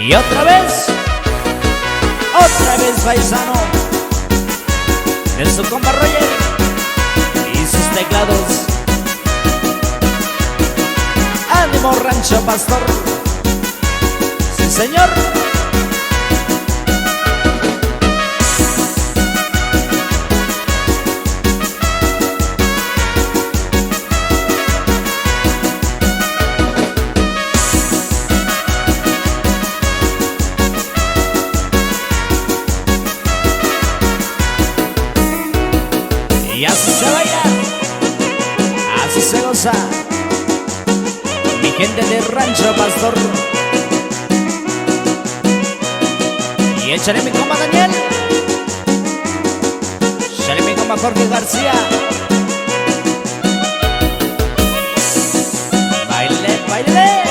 Y otra vez paisano, de su compa Roger y sus teclados. Ánimo Rancho Pastor, sí señor. Y así se baila, así se goza, mi gente de Rancho Pastor. Y échale mi compa Daniel, échale mi compa Jorge García. Baile, baile.